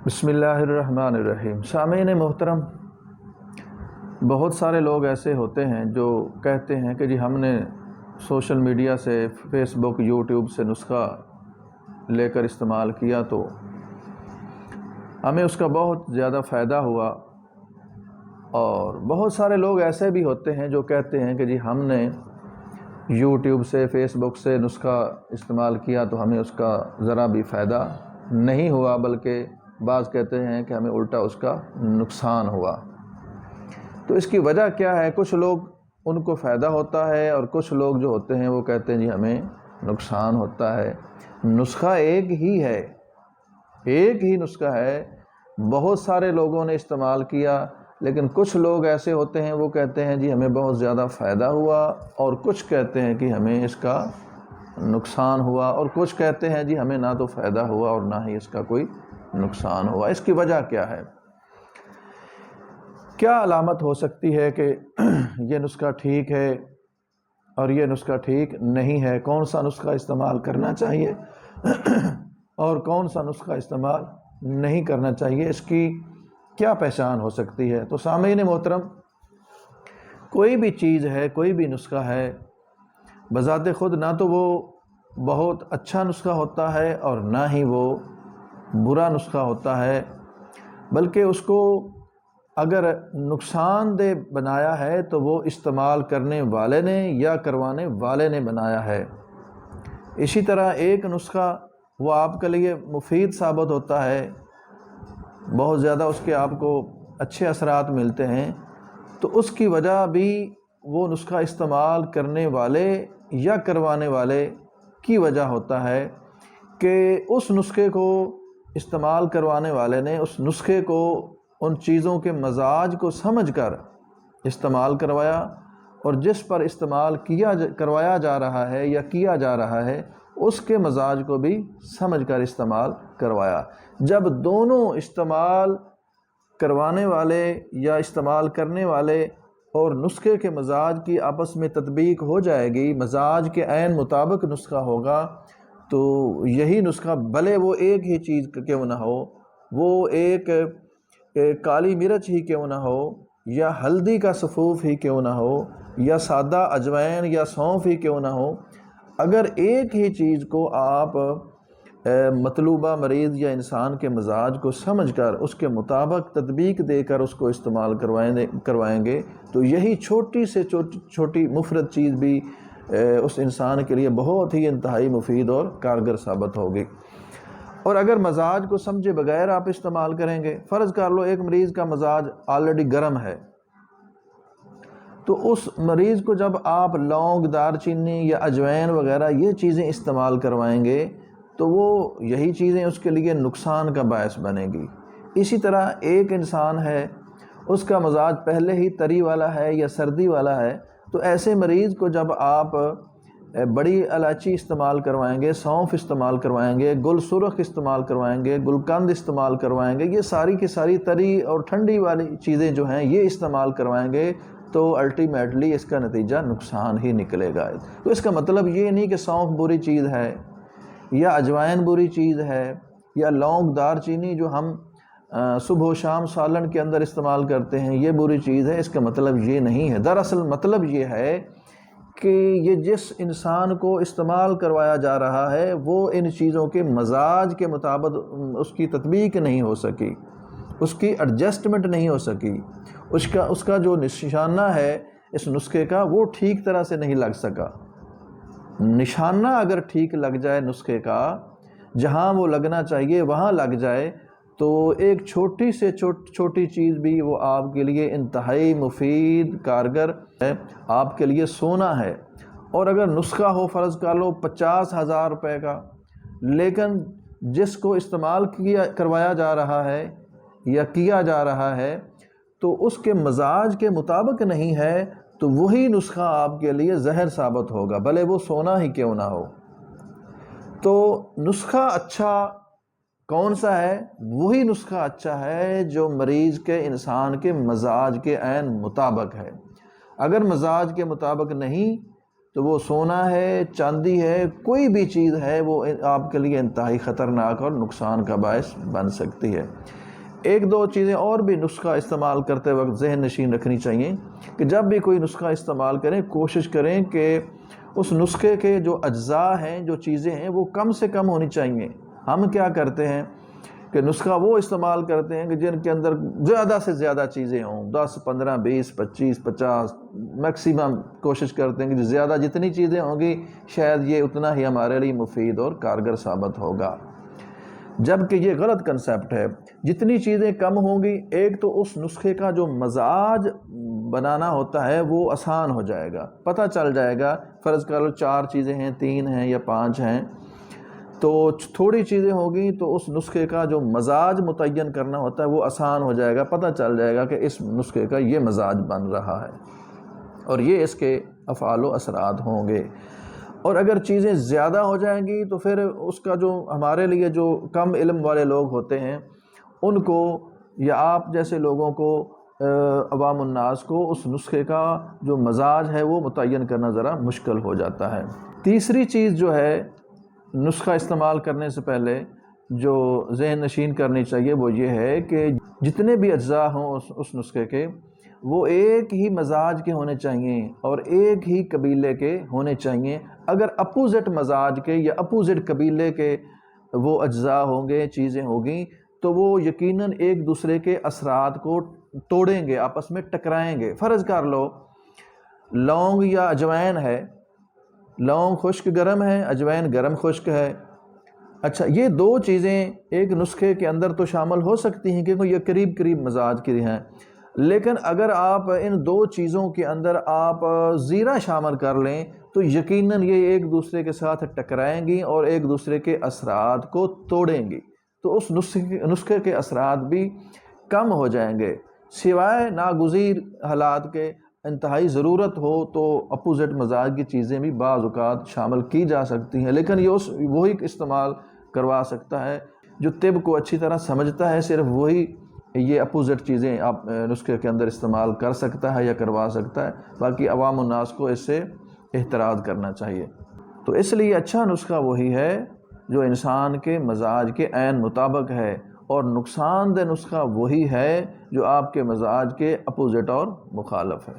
بسم اللہ الرحمن الرحیم۔ سامعین محترم، بہت سارے لوگ ایسے ہوتے ہیں جو کہتے ہیں کہ جی ہم نے سوشل میڈیا سے، فیس بک، یوٹیوب سے نسخہ لے کر استعمال کیا تو ہمیں اس کا بہت زیادہ فائدہ ہوا، اور بہت سارے لوگ ایسے بھی ہوتے ہیں جو کہتے ہیں کہ جی ہم نے یوٹیوب سے، فیس بک سے نسخہ استعمال کیا تو ہمیں اس کا ذرا بھی فائدہ نہیں ہوا، بلکہ بعض کہتے ہیں کہ ہمیں الٹا اس کا نقصان ہوا۔ تو اس کی وجہ کیا ہے؟ کچھ لوگ ان کو فائدہ ہوتا ہے اور کچھ لوگ جو ہوتے ہیں وہ کہتے ہیں جی ہمیں نقصان ہوتا ہے۔ نسخہ ایک ہی ہے، ایک ہی نسخہ ہے، بہت سارے لوگوں نے استعمال کیا، لیکن کچھ لوگ ایسے ہوتے ہیں وہ کہتے ہیں جی ہمیں بہت زیادہ فائدہ ہوا، اور کچھ کہتے ہیں کہ ہمیں اس کا نقصان ہوا، اور کچھ کہتے ہیں جی ہمیں نہ تو فائدہ ہوا اور نہ ہی اس کا کوئی نقصان ہوا۔ اس کی وجہ کیا ہے؟ کیا علامت ہو سکتی ہے کہ یہ نسخہ ٹھیک ہے اور یہ نسخہ ٹھیک نہیں ہے؟ کون سا نسخہ استعمال کرنا چاہیے اور کون سا نسخہ استعمال نہیں کرنا چاہیے؟ اس کی کیا پہچان ہو سکتی ہے؟ تو سامعین محترم، کوئی بھی چیز ہے، کوئی بھی نسخہ ہے، بذات خود نہ تو وہ بہت اچھا نسخہ ہوتا ہے اور نہ ہی وہ برا نسخہ ہوتا ہے، بلکہ اس کو اگر نقصان دہ بنایا ہے تو وہ استعمال کرنے والے نے یا کروانے والے نے بنایا ہے۔ اسی طرح ایک نسخہ وہ آپ کے لیے مفید ثابت ہوتا ہے، بہت زیادہ اس کے آپ کو اچھے اثرات ملتے ہیں، تو اس کی وجہ بھی وہ نسخہ استعمال کرنے والے یا کروانے والے کی وجہ ہوتا ہے کہ اس نسخے کو استعمال کروانے والے نے اس نسخے کو ان چیزوں کے مزاج کو سمجھ کر استعمال کروایا، اور جس پر استعمال کروایا جا رہا ہے یا کیا جا رہا ہے اس کے مزاج کو بھی سمجھ کر استعمال کروایا۔ جب دونوں استعمال کروانے والے یا استعمال کرنے والے اور نسخے کے مزاج کی آپس میں تطبیق ہو جائے گی، مزاج کے عین مطابق نسخہ ہوگا، تو یہی نسخہ بھلے وہ ایک ہی چیز کیوں نہ ہو، وہ ایک کالی مرچ ہی کیوں نہ ہو، یا ہلدی کا سفوف ہی کیوں نہ ہو، یا سادہ اجوائن یا سونف ہی کیوں نہ ہو، اگر ایک ہی چیز کو آپ مطلوبہ مریض یا انسان کے مزاج کو سمجھ کر اس کے مطابق تطبیق دے کر اس کو استعمال کروائیں گے تو یہی چھوٹی سے چھوٹی مفرد چیز بھی اس انسان کے لیے بہت ہی انتہائی مفید اور کارگر ثابت ہوگی۔ اور اگر مزاج کو سمجھے بغیر آپ استعمال کریں گے، فرض کر لو ایک مریض کا مزاج آلریڈی گرم ہے، تو اس مریض کو جب آپ لونگ، دار چینی یا اجوائن وغیرہ یہ چیزیں استعمال کروائیں گے تو وہ یہی چیزیں اس کے لیے نقصان کا باعث بنے گی۔ اسی طرح ایک انسان ہے، اس کا مزاج پہلے ہی تری والا ہے یا سردی والا ہے، تو ایسے مریض کو جب آپ بڑی الائچی استعمال کروائیں گے، سونف استعمال کروائیں گے، گل سرخ استعمال کروائیں گے، گلقند استعمال کروائیں گے، یہ ساری کی ساری تری اور ٹھنڈی والی چیزیں جو ہیں یہ استعمال کروائیں گے، تو الٹیمیٹلی اس کا نتیجہ نقصان ہی نکلے گا۔ تو اس کا مطلب یہ نہیں کہ سونف بری چیز ہے یا اجوائن بری چیز ہے یا لونگ، دار چینی جو ہم صبح و شام سالن کے اندر استعمال کرتے ہیں یہ بری چیز ہے۔ اس کا مطلب یہ نہیں ہے۔ دراصل مطلب یہ ہے کہ یہ جس انسان کو استعمال کروایا جا رہا ہے وہ ان چیزوں کے مزاج کے مطابق اس کی تطبیق نہیں ہو سکی، اس کی ایڈجسٹمنٹ نہیں ہو سکی، اس کا جو نشانہ ہے اس نسخے کا وہ ٹھیک طرح سے نہیں لگ سکا۔ نشانہ اگر ٹھیک لگ جائے نسخے کا، جہاں وہ لگنا چاہیے وہاں لگ جائے، تو ایک چھوٹی سے چھوٹی چیز بھی وہ آپ کے لیے انتہائی مفید، کارگر ہے، آپ کے لیے سونا ہے۔ اور اگر نسخہ ہو فرض کر لو 50,000 روپے کا، لیکن جس کو استعمال کروایا جا رہا ہے یا کیا جا رہا ہے تو اس کے مزاج کے مطابق نہیں ہے، تو وہی نسخہ آپ کے لیے زہر ثابت ہوگا، بھلے وہ سونا ہی کیوں نہ ہو۔ تو نسخہ اچھا کون سا ہے؟ وہی نسخہ اچھا ہے جو مریض کے، انسان کے مزاج کے عین مطابق ہے۔ اگر مزاج کے مطابق نہیں تو وہ سونا ہے، چاندی ہے، کوئی بھی چیز ہے، وہ آپ کے لیے انتہائی خطرناک اور نقصان کا باعث بن سکتی ہے۔ ایک دو چیزیں اور بھی نسخہ استعمال کرتے وقت ذہن نشین رکھنی چاہیے کہ جب بھی کوئی نسخہ استعمال کریں کوشش کریں کہ اس نسخے کے جو اجزاء ہیں، جو چیزیں ہیں، وہ کم سے کم ہونی چاہیے۔ ہم کیا کرتے ہیں کہ نسخہ وہ استعمال کرتے ہیں کہ جن کے اندر زیادہ سے زیادہ چیزیں ہوں، 10 15 20 25 50 میکسیمم کوشش کرتے ہیں کہ زیادہ جتنی چیزیں ہوں گی شاید یہ اتنا ہی ہمارے لیے مفید اور کارگر ثابت ہوگا، جبکہ یہ غلط کنسیپٹ ہے۔ جتنی چیزیں کم ہوں گی، ایک تو اس نسخے کا جو مزاج بنانا ہوتا ہے وہ آسان ہو جائے گا، پتہ چل جائے گا۔ فرض کر لو 4 چیزیں ہیں، 3 ہیں یا 5 ہیں، تو تھوڑی چیزیں ہوگی تو اس نسخے کا جو مزاج متعین کرنا ہوتا ہے وہ آسان ہو جائے گا، پتہ چل جائے گا کہ اس نسخے کا یہ مزاج بن رہا ہے اور یہ اس کے افعال و اثرات ہوں گے۔ اور اگر چیزیں زیادہ ہو جائیں گی تو پھر اس کا جو ہمارے لیے جو کم علم والے لوگ ہوتے ہیں ان کو یا آپ جیسے لوگوں کو، عوام الناس کو، اس نسخے کا جو مزاج ہے وہ متعین کرنا ذرا مشکل ہو جاتا ہے۔ تیسری چیز جو ہے نسخہ استعمال کرنے سے پہلے جو ذہن نشین کرنی چاہیے وہ یہ ہے کہ جتنے بھی اجزاء ہوں اس نسخے کے وہ ایک ہی مزاج کے ہونے چاہیے اور ایک ہی قبیلے کے ہونے چاہیے۔ اگر اپوزٹ مزاج کے یا اپوزٹ قبیلے کے وہ اجزاء ہوں گے، چیزیں ہوگی، تو وہ یقیناً ایک دوسرے کے اثرات کو توڑیں گے، آپس میں ٹکرائیں گے۔ فرض کر لو لونگ یا اجوائن ہے، لونگ خشک گرم ہے، اجوائن گرم خشک ہے۔ اچھا، یہ دو چیزیں ایک نسخے کے اندر تو شامل ہو سکتی ہیں کیونکہ یہ قریب قریب مزاج کی ہیں، لیکن اگر آپ ان دو چیزوں کے اندر آپ زیرہ شامل کر لیں تو یقیناً یہ ایک دوسرے کے ساتھ ٹکرائیں گی اور ایک دوسرے کے اثرات کو توڑیں گی، تو اس نسخے کے اثرات بھی کم ہو جائیں گے، سوائے ناگزیر حالات کے انتہائی ضرورت ہو تو اپوزٹ مزاج کی چیزیں بھی بعض اوقات شامل کی جا سکتی ہیں، لیکن یہ وہی استعمال کروا سکتا ہے جو طب کو اچھی طرح سمجھتا ہے، صرف وہی یہ اپوزٹ چیزیں آپ نسخے کے اندر استعمال کر سکتا ہے یا کروا سکتا ہے، باقی عوام الناس کو اس سے احتراز کرنا چاہیے۔ تو اس لیے اچھا نسخہ وہی ہے جو انسان کے مزاج کے عین مطابق ہے، اور نقصان دہ نسخہ وہی ہے جو آپ کے مزاج کے اپوزٹ اور مخالف ہے۔